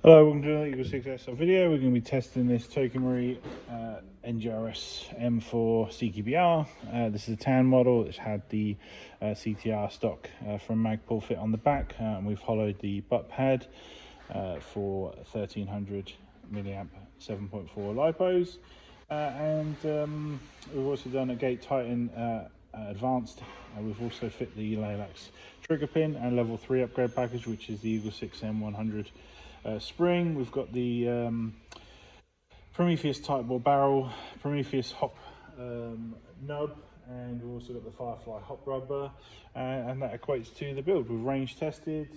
Hello, welcome to the EagleSix Airsoft video. We're going to be testing this TM NGRS M4 CQBR. This is a tan model. It's had the CTR stock from Magpul fit on the back, and we've hollowed the butt pad for 1300 milliamp 7.4 lipos, and we've also done a gate tighten advanced. We've also fit the Laylax Trigger Pin and level 3 upgrade package, which is the EagleSix M100 spring. We've got the Prometheus Tightbore barrel, Prometheus hop nub, and we've also got the FireFly hop rubber, and that equates to the build. We've range tested,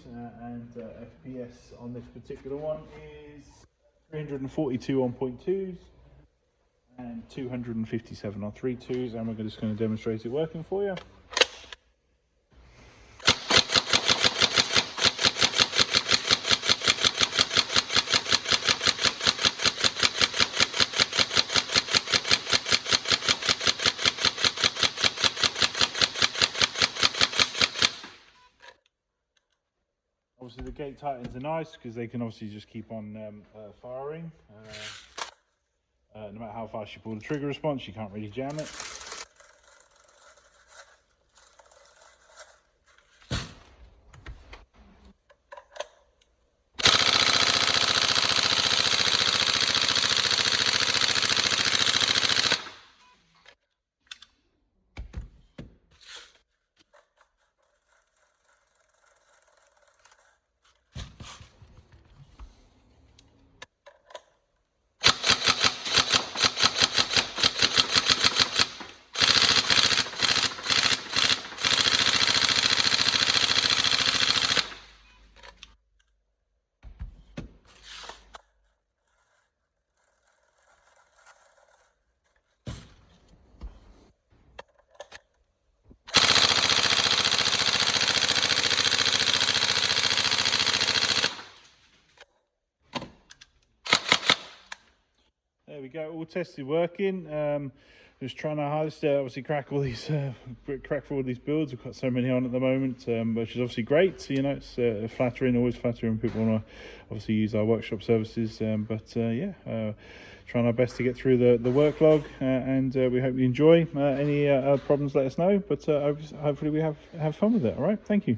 and FPS on this particular one is 342 on 0.2s and 257 on 3.2s, and we're just going to demonstrate it working for you. Obviously the gate tightens are nice because they can obviously just keep on firing. No matter how fast you pull the trigger response, you can't really jam it. There we go, all tested working. Just trying our hardest to obviously crack all these, crack for all these builds. We've got so many on at the moment, which is obviously great. You know, it's flattering, always flattering when people want to obviously use our workshop services. Trying our best to get through the work log, and we hope you enjoy. Any problems, let us know. But hopefully we have fun with it. All right, thank you.